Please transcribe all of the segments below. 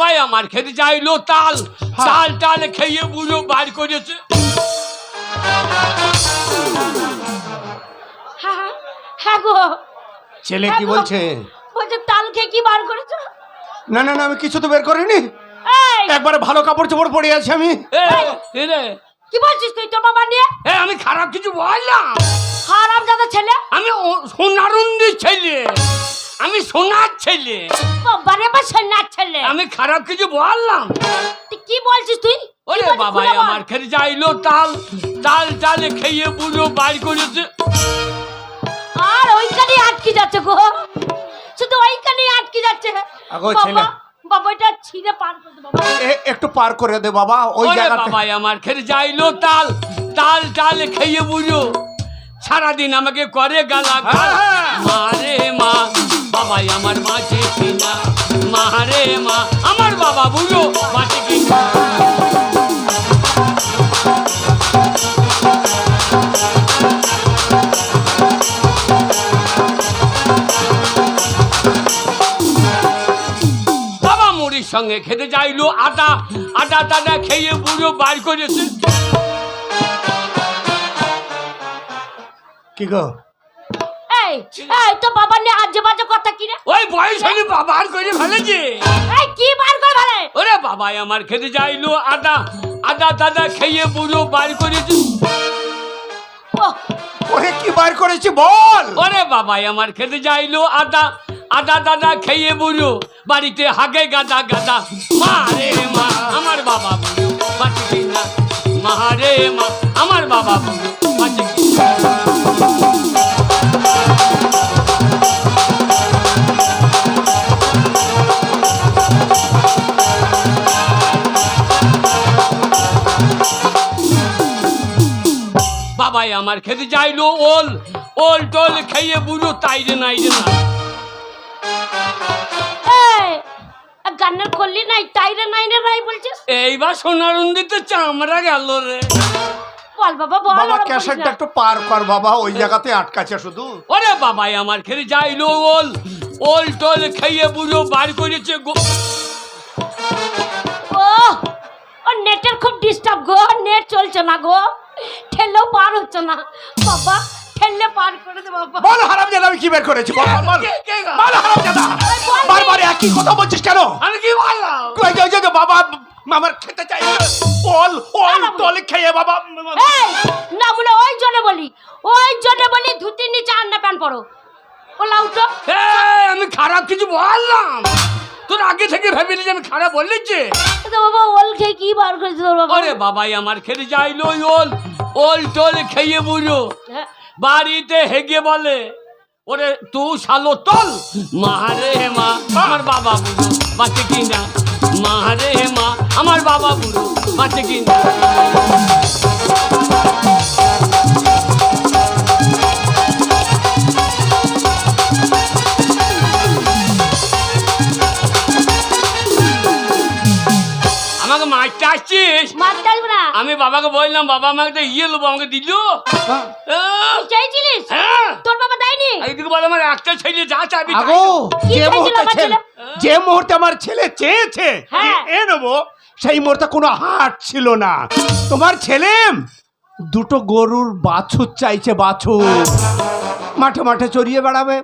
বাবাই আমার খেতে চাইলো তাল, তাল টাল খেয়ে বুড়ো বার করেছে। হ্যাঁ গো, ছেলে কি বলছে? বলছে তাল খেয়ে কি বার করেছো? না না না, আমি কিছু তো বের করিনি। একবারে ভালো কাপড় চোপড় পরে আছি আমি। কি বলছিস তুই তোর বাবা নিয়ে? আমি খারাপ কিছু বললাম? খারাপ দাদা ছেলে, আমি সোনারুন্দির ছেলে, আমি সোনার ছেলে। বাবারে বা সোনার ছেলে, আমি খারাপ কিছু বললাম? তুই কি বলছিস তুই? ওরে বাবাই আমার খেতে চাইলো তাল, তাল টাল খেয়ে বুড়ো বার করেছে। আর ওইখানে আটকে যাচ্ছে গো, শুধু ওইখানে আটকে যাচ্ছে। আগো ছেলে, বাবা এটা ছিঁড়ে পার করে দে বাবা। একটু পার করে দে বাবা ওই জায়গাটা। বাবাই আমার খেতে চাইলো তাল, তাল টাল খেয়ে বুড়ো সারাদিন আমাকে করে গালা। মারে মা, বাবাই আমার বাঁচে কিনা, মারে মা আমার বাবা বুড়ো বাঁচে কিনা। বাবা মুড়ির সঙ্গে খেতে চাইলো আটা, আটা টাটা খেয়ে বুড়ো বার করেছে। কি গো? এই এই তো বাবা নিয়ে আজে বাজে কথা কি রে? ওই বয়স হলে বার করে ফেলেছে। এই কি বার করে ফেলে? ওরে বাবাই আমার খেতে চাইলো আটা, আটা টাটা খেয়ে বুড়ো বার করেছে। ওরে কি বার করেছি বল? ওরে বাবাই আমার খেতে চাইলো আটা, আটা টাটা খেয়ে বুড়ো বাড়িতে হাগে গাদা গাদা। মারে মা আমার বাবা বুড়ো বাঁচে কিনা, মারে মা আমার বাবা বুড়ো বাঁচে কিনা। বাবাই আমার খেতে চাইলো ওল, ওল টোল খেয়ে বুড়ো তাইরে নাইরে না। এই গান্নার করলি নাই, টাইরে নাই রে নাই বলছিস? এইবার সোনারুন্দিতে চামড়া গেল রে। বল বাবা বল। বাবা ক্যাসেটটা একটু পার কর বাবা, ওই জায়গাতে আটকাছে শুধু। ওরে বাবাই আমার খেতে চাইলো ওল, ওল টোল খেয়ে বুড়ো বার করেছে। ও নেটের খুব ডিস্টার্ব গো, নেট চলছে না গো, ঠেলেও পার হচ্ছে না বাবা, ঠেললে পার করে দে বাবা। বল হারামজাদা আমি কি বের করেছি বল বল। বল হারামজাদা, বারবার একই কথা বলছিস কেন? আমি কি বললাম? কই যাও যাও বাবা, আমার খেতে চাই ওল, ওল টোল খেয়ে বাবা। এই না বলে ওই জন্য বলি, ওই জন্য বলি ধুতির নিচে আন্না প্যান্ট পরো। ওলা উঠো। আমি খারাপ কিছু বললাম? তোর আগে থেকে ভেবেলি যে আমি খারাপ বললিছে? বাবা ওল খেয়ে কি বার করেছে তোর বাবা? ওরে বাবাই আমার খেতে চাইলো ওল, ওল টোল খেয়ে বুড়ো বাড়িতে হেগে বলে ওরে তুই শালো তল। মারে মা আমার বাবা বুড়ো বাঁচে কিনা, মারে মা আমার বাবা বুড়ো বাঁচে কিনা। আমাকে মারতে আসছিস? মারতে আসবো না। আমি বাবাকে বললাম বাবা আমাকে একটা ইয়ে লোবো, আমাকে দিল। চাইছিলিস? হ্যাঁ তোর বাবা দেয়নি? এইদিকে বলে আমার একটা ছেলে যা চাবি। আগো কি যে চাইছিল মুহূর্তে আমার ছেলে? যে মুহূর্তে আমার ছেলে চেয়েছে হ্যাঁ। এ নেবো, সেই মুহূর্তে কোনো হাট ছিল না। তোমার ছেলে দুটো গরুর বাছুর চাইছে, বাছুর মাঠে মাঠে চড়িয়ে বেড়াবে,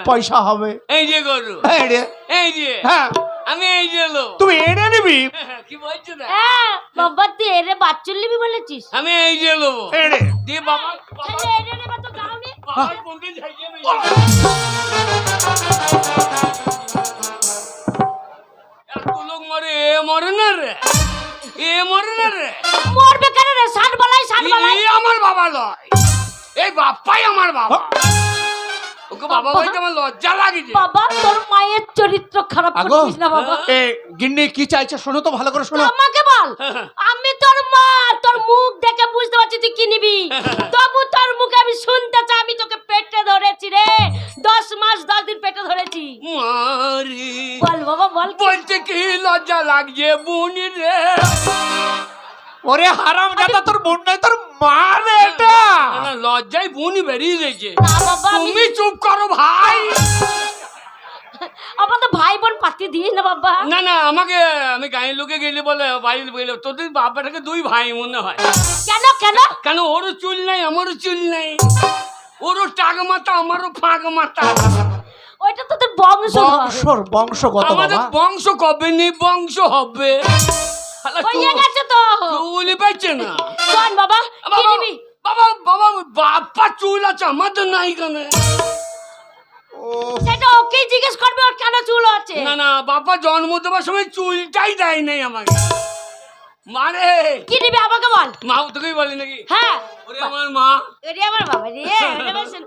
পয়সা হবে। এই যে গরু, হ্যাঁ রে, এই যে হ্যাঁ আমি এই যে লো। তুমি এনে নিবি। কি বলছো না? হ্যাঁ বাবা তুই এরে বাচ্চুর নিবি বলেছিস? আমি এই যে লোবো। এনে দিয়ে বাবা ছেলে এরে নেবে তো দাওনি? বাবার কোনদিন ঝাইয়ে নেই। এত লোক মরে, এ মরে না রে, এ মরে না রে। মরবে কেন রে? ষাট বলাই ষাট বলাই। এই আমার বাবা লয়, এই বাপ্পাই আমার বাবা। ওকে বাবা বলতে আমার লজ্জা লাগে যে। বাবা তোর মায়ের চরিত্র খারাপ আগো করছিস না বাবা। এ গিন্নি কি চাইছে শোনো তো ভালো করে শোনো। আমাকে বল, আমি তোর মা, তোর মুখ দেখে বুঝতে পারছি তুই কি নিবি। তবু তোর মুখে আমি শুনতে চাই, আমি তোকে পেটে ধরেছি রে, 10 মাস 10 দিন পেটে ধরেছি। মারি বল বাবা বল। বলতে কি লজ্জা লাগছে বুনি রে। ওরে হারামজাদা, তোর বোন নাই তোর মা রে এটা। না, লজ্জায় বুনি বেরিয়ে গেছে। না বাবা তুমি চুপ করো ভাই। আমার তো ভাই বোন পাতি দিস না বাবা। না না আমাকে আমি গাঁয়ের লোকে গেলে বলে বাড়ির বলে তোদের বাবাটাকে দুই ভাই মনে হয়। কেন কেন? কেন ওরও চুল নাই আমারও চুল নাই, ওরও টাক মাথা আমারও ফাঁক মাথা। ওইটা তো তোর বংশ। বংশগত আমাদের বাবা। বংশ কবে নেই বংশ হবে। শালা হয়ে গেছে তো। চুলই পাইছে না। শোন বাবা, কি নিবি? বাবা বাবা বাপ্পা চুল আছে আমাদের নাই কেন? সেটা ওকে জিজ্ঞেস করবে ওর কেন চুল আছে। না না বাবা জন্ম দেওয়ার সময় চুলটাই দেয় নাই আমাকে। মারে কি নিবি আমাকে বল। মা তোকেই বলি নাকি? হ্যাঁ ওরে আমার মা, ওরে আমার বাবা রে, ওরে আমার শোন।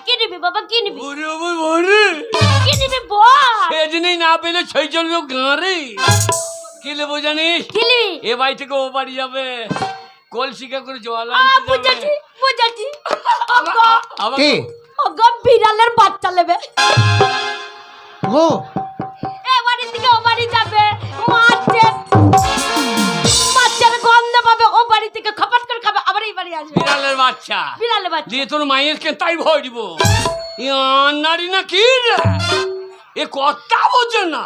কি নিবি বাবা, কি নিবি? ওরে আমার ওরে কি নিবি বল। সেদিনই না পেলে সেই জন্য গাঁরে কি নেবো জানিস? কি নিবি? এ বাড়ি থেকে ও বাড়ি যাবে, কলসিকা করে জল বুঝেছি বুঝেছি। কে? ওগো বিড়ালের বাচ্চা নেবে। ও এ বাড়ি থেকে ও বাড়ি যাবে, মাছের গন্ধ পাবে, ও বাড়ি থেকে খপাট করে খাবে, আবার এই বাড়ি আসবে। বিড়ালের বাচ্চা বিড়ালের বাচ্চা দিয়ে তোর মায়ের কে তাই ভয় দিব। নারী না কি রে, এ কথা বোঝে না।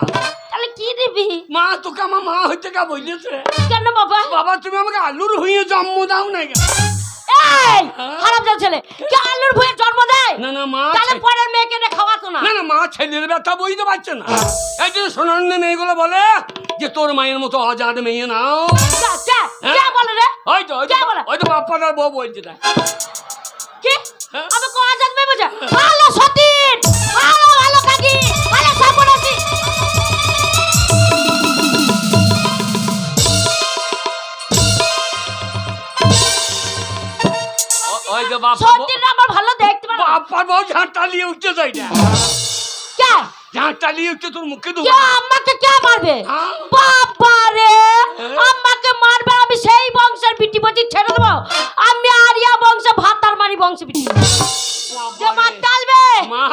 তাহলে কি নিবি? মা তোকে আমার মা হইতে কা বলেছে। কেন বাবা? বাবা তুমি আমাকে আলুর হইয়ে জন্ম দাও না কেন? এই হারামজাদা ছেলে, কে আলুর ভুঁয়ে জন্ম দেয়? না না মা তাহলে পরের মেয়েকে না খাওয়াতো না। না না মা ছেলের ব্যথা বুঝতে পারছে না। এই যে সোনার মেয়েগুলো বলে যে তোর মায়ের মতো অজাদ মেয়ে নাও। কে বলে রে? কে বলে? ওই তো বাপ্পাটার বউ বলছে না। কি? হ্যাঁ? আমি কোন আজাদ মেয়ে বুঝা? ভালো সতীন, ভালো কাকি, ভালো সাপড়াছি। ওই যে বাপ্পা সতীন আমার ভালো দেখতে পারে। বাপ্পার বউ ঝাঁটা নিয়ে উঠতে যাই না, কে? ঝাঁটা নিয়ে উঠতে তোর মুখে কে দেবো। আমাকে কে মারবে? হ্যাঁ? বাবা রে, আমাকে মারবে, আমি সেই বংশের বিটি বটি ছেড়ে দেবো। আমি আরিয়া বংশ ভাতার মারি বংশ বিটি। যে মারতে আসবে মা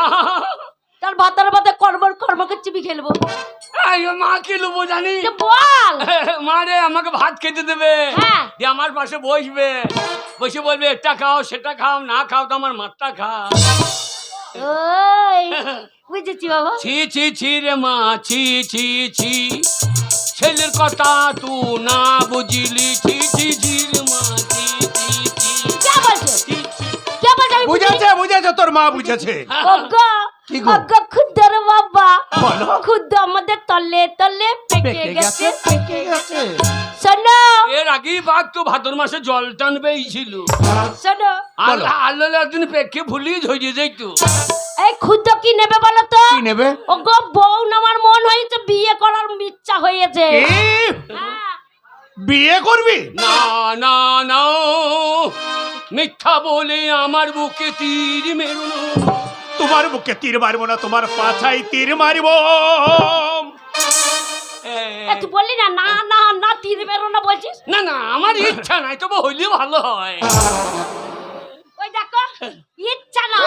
তার ভাতার ভাতে কর্মকে চিবি খেলবো। এই মা কি লুবো জানি? যে বল। মা রে আমাকে ভাত খেতে দেবে, হ্যাঁ। দিয়ে আমার পাশে বসবে, বসে বলবে এটা খাও সেটা খাও, না খাও তো আমার মাথা খা। ওই বুঝেছি বাবা। ছি ছি ছি রে মা ছি ছি ছি, ছেলের কথা তুই না বুঝিলি। ছি ছি ছি রে মা ছি ছি ছি কে বলছে? ছি ছি। কে বলছে? আমি বুঝেছি। বুঝেছে তোর মা বুঝেছে। ওগো কি গো? ওগো খুদ্দর বাবা, বলো। খুদ্দ আমাদের তলে তলে পেকে গেছে। পেকে গেছে। শোনো এর আগেই বাঘ তো ভাদর মাসে জল টানবেই ছিল। শোনো, আল্লাহ আল্লাহ একদিন পেকে ভুলিয়ে ঝরিয়ে যাইতো। এই খুদ্দ কি নেবে বলো তো? কি নেবে? ওগো বউ নেওয়ার মন হয়েছে, বিয়ে করার ইচ্ছা হয়েছে। এ, হ্যাঁ। বিয়ে করবি? না না না, মিথ্যা বলে আমার বুকে তীর মেরো না। তোমার বুকে তীর মারবো না, তোমার পাছায় তীর মারবো। এ, তুই বললি না না না না তীর বেরো না বলছিস? না না আমার ইচ্ছা নাই, তবে হইলে ভালো হয়। ওই দেখো ইচ্ছা না।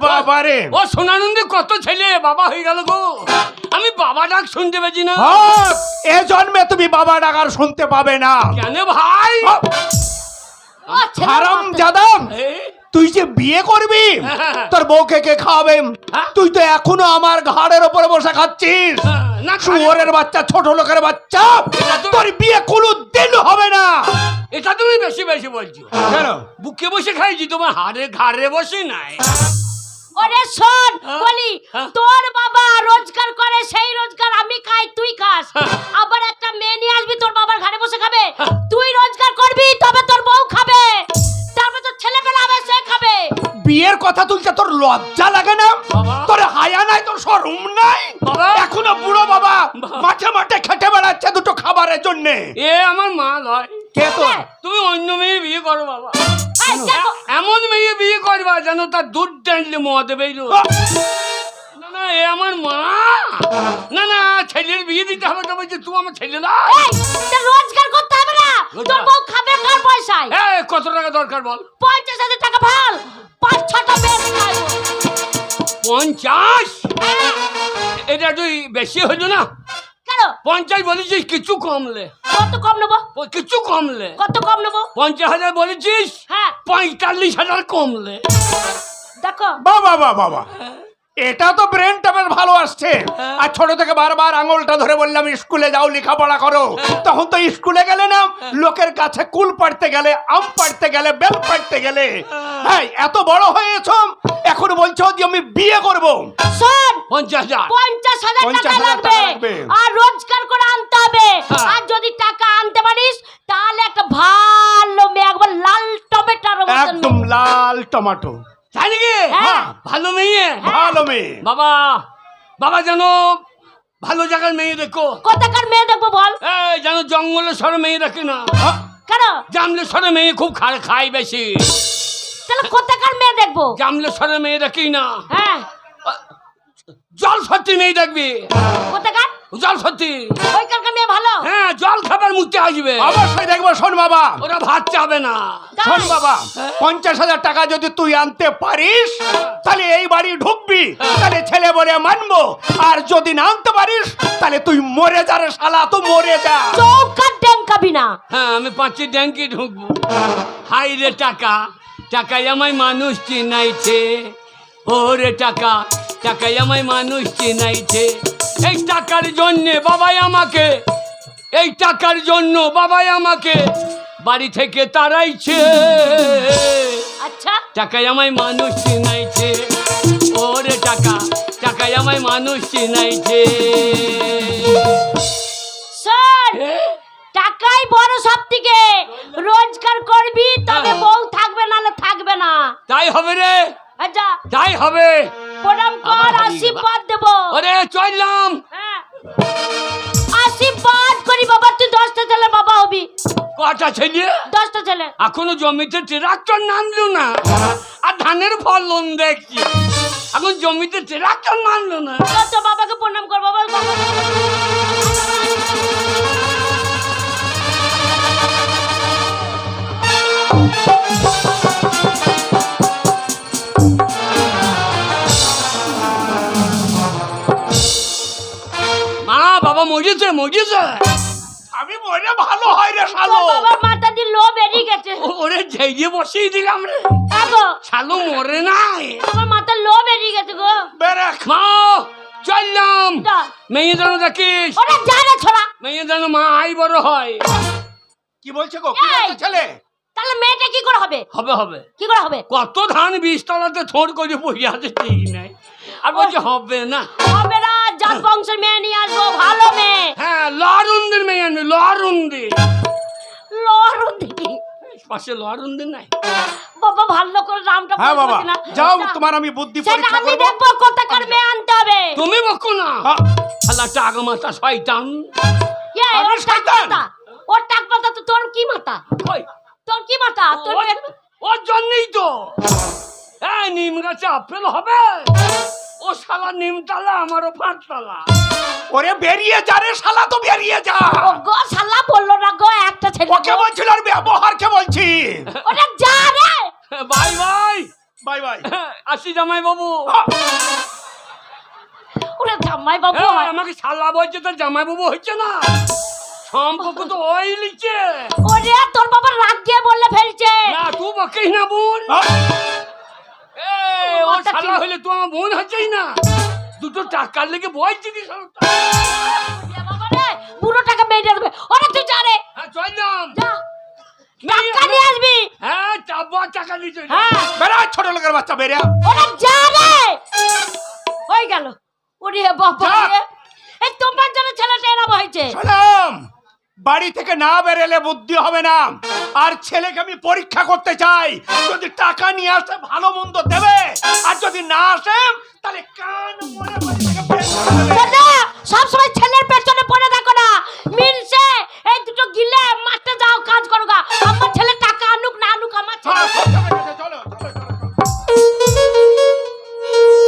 বাবারে, ও সোনানন্দে কত ছেলে বাবা হয়ে গেল গো, আমি বাবা ডাক শুনতে পেয়েছি না। হক, এ জন্মে তুমি বাবা ডাকার শুনতে পাবে না। কেন ভাই? ও ছেলে হারাম বলতে- জাদাম, এই, তুই যে বিয়ে করবি তোর বউকে কে খাওয়াবে? হ্যাঁ? তুই তো এখনো আমার ঘাড়ের উপরে বসে খাচ্ছিস। না শুয়োরের বাচ্চা, ছোট লোকের বাচ্চা, এটা তো- তোর বিয়ে কোনো দিন হবে না। এটা তুমি বেশি বেশি বলছো। কেন? বুকে বসে খাইছি, তোমার হাড়ে ঘাড়ে বসে নাই। ওরে শোন হ্যাঁ? বলি, হ্যাঁ? তোর বাবা রোজগার করে, সেই রোজগার আমি খাই, তুই খাস। হ্যাঁ। আবার একটা মেয়ে নিয়ে আসবি তোর বাবার ঘাড়ে বসে খাবে। হ্যাঁ। তুই রোজগার করবি তবে তোর বউ খাবে, তারপর তোর ছেলে পেলে হবে সে খাবে। বিয়ের কথা তুলছে, তোর লজ্জা লাগে না? বাবা। তোর হায়া নাই, তোর শরম নাই? বাবা। এখনো বুড়ো বাবা বাবা। মাঠে মাঠে খেটে বেড়াচ্ছে দুটো খাবারের জন্য। এ আমার মা লয়, কে তোর? তুমি অন্য মেয়ে বিয়ে করো বাবা। এই দেখো, এমন মেয়ে বিয়ে করবা যেন তার দুধ টানলে মদ বেরো। না না এ আমার মা। না না ছেলের বিয়ে দিতে হবে, তবে যে তুই আমার ছেলে না। এই তোর রোজগার করতে হবে না, তোর বউ খাবে কার পয়সায়? এ কত টাকা দরকার বল? 50,000 টাকা ভাল, 5-6টা মেয়ে খাইবো। 50? এটা তুই বেশি হইল না? কেন? 50 বলেছিস, কিছু কমলে। কত কম নেবো? কিছু কমলে। কত কম নেবো? 50,000 বলেছিস, হ্যাঁ 45,000 কমলে। দেখো বাবা বাবা বাবা, এটা তো ব্রেনটা বেশ ভালো আসছে। আর ছোট থেকে বারবার আঙুলটা ধরে বললাম স্কুলে যাও, লেখাপড়া করো, তখন তো স্কুলে গেলে না, লোকের কাছে কুল পাড়তে গেলে, আম পাড়তে গেলে, বেল পাড়তে গেলে। হ্যাঁ, এত বড় হয়েছ, এখন বলছো যে আমি বিয়ে করব। শোন, 50,000 50,000 টাকা 50,000 লাগবে, টাকা লাগবে। আর রোজগার করে আনতে হবে। হ্যাঁ। আর যদি টাকা আনতে পারিস তাহলে একটা ভালো মেয়ে, একবার লাল টমেটোর মতন একদম মেয়ে। লাল টমেটো, তাই নাকি? হ্যাঁ। ভালো মেয়ে। ভালো মেয়ে। বাবা, বাবা জানো ভালো জায়গার মেয়ে দেখো। কোথাকার মেয়ে দেখবো বল? এই জানো জঙ্গলের সরে মেয়ে রাখে না, হ্যাঁ, কেন? জামলে সরে মেয়ে খুব খায় বেশি। তাহলে কোথাকার মেয়ে দেখবো? জামলে সরে মেয়ে রাখি না, হ্যাঁ, জল সত্যি মেয়ে দেখবি। কোথাকার? জল সত্যি, ওইখানকার মেয়ে ভালো? হ্যাঁ, জল খাবার মুখতে আসবে, অবশ্যই দেখবো। শোন বাবা, ওরা ভাত চাবে না। শোন বাবা, 50,000 টাকা যদি তুই আনতে পারিস তাহলে এই বাড়ি ঢুকবি, তাহলে ছেলে বলে মানবো। আর যদি না আনতে পারিস তাহলে তুই মরে যা রে শালা, তুই মরে যা। চৌকার ডেঙ্কাবি না। হ্যাঁ, আমি 5 ট্যাঙ্কি ঢুকবো। হাই রে টাকা, টাকায় আমায় মানুষ চিনাইছে। ওরে টাকা, টাকায় আমায় মানুষ চিনাইছে। এই টাকার জন্যে বাবাই আমাকে, এই টাকার জন্য বাবাই আমাকে বাড়ি থেকে তাড়াইছে। আচ্ছা, টাকায় আমায় মানুষ চিনাইছে। ওরে টাকা, টাকায় আমায় মানুষ চিনাইছে। শোন, টাকাই বড় সব থেকে। রোজগার করবি তবে হ্যাঁ। বউ থাকবে, নালে থাকবে না। তাই হবে রে, আচ্ছা, তাই হবে। প্রণাম আবার কর, হারিয়ে আশীর্বাদ দেবো। ওরে চললাম। হ্যাঁ, আশীর্বাদ করি বাবা। তুই 10টা ছেলে বাবা হবি। কটা ছেলে? 10টা ছেলে। এখনো জমিতে ট্রাক্টর নামলো না, আর ধানের ফলন দেখছি। এখন জমিতে ট্রাক্টর নামলো না। তো বাবাকে প্রণাম কর বাবা। মা, বাবা মরেছে, মরেছে। আমি মরে ভালো হয় রে তোর শালো। বাবার মাথা দিয়ে লো বেরিয়ে গেছে। ওরে ঝেড়িয়ে বসিয়ে দিলাম রে, আগো, শালো মরে নাই। তোমার মাথা লো বেরিয়ে গেছে গো। বেরেক। মা চললাম। যা। মেয়ে যেন দেখিস, ওরে যা রে ছোড়া। মেয়ে যেন মা আই বড় হয়। কি বলছে গো? কি বলছে ছেলে? তাহলে মেয়েটা কি করে হবে? হবে হবে। কি করে হবে? কত ধান 20 তলাতে থোড় করে বসে আছে, ঠিক নাই। আর বলছে হবে না। হবে না, জাত বংশের মেয়ে নিয়ে আসবো, ভালো মেয়ে। হ্যাঁ, লরুন্দির মেয়ে আনবি, লরুন্দি। লরুন দেখি পাশে লরুন্দি নাই। বাবা, ভালো করে নামটা হ্যাঁ বাবা, বলছি না। যাও, যা। তোমার আমি বুদ্ধি সেটা পরীক্ষা আমি করব। দেখবো কোথাকার মেয়ে আনতে হবে। তুমি বকো না, হ্যাঁ, শালা টাকা মাথা শয়তান। আমি ওর টাক শয়তান? মাথা, ওর টাক মাথা তো তোর কি মাথা? ওই, তোর কি মাথা? তোর মেয়ে- ওর জন্যই তো এই নিম গাছে আপেল হবে। ও শালা নিমতলা, আমারও 5 তলা। ওরে বেরিয়ে যা রে শালা, তো বেরিয়ে যা। ও গো শালা বললো না গো, একটা ছেলে ওকে গো। বলছিল আর ব্যবহারকে বলছি। ওরে যা রে। Bye bye. Bye bye. আসি জামাই বাবু। ওরে জামাই বাবু এই, হয়। আমাকে শালা বলছে, তো জামাই বাবু হচ্ছে না। সম্পর্ক তো ওই লিখছে ওরে তোর বাবা রাগ দিয়ে বললে ফেলছে। না, তুই বকিস না বোন। এই, ও মাথা শালা ঠিক- হইলে তুই আমার বোন হচ্ছেই না। দুটো টাকার লেগে বলছি কি শালা? ওরে বাবা রে, পুরো টাকা মেরে দেবে। ওরে তুই যা রে, হ্যাঁ চললাম। যা। টাকা নিয়ে আসবি। হ্যাঁ, চাপা টাকা দিতে। হ্যাঁ, বেরা, ছোট লোকের বাচ্চা বেরিয়া। ওরে যা রে। হয়ে গেল। ওরে বাবা যা। রে, এই তোমার জন্য ছেলেটা এরকম হয়েছে। শোনাম, বাড়ি থেকে না বেরেলে বুদ্ধি হবে না। আর ছেলেকে আমি পরীক্ষা করতে চাই, যদি টাকা নিয়ে আসে ভালো মন্দ দেবে, আর যদি না আসে তাহলে কান মরে বাড়ি থেকে বের করে দেবে। সব সময়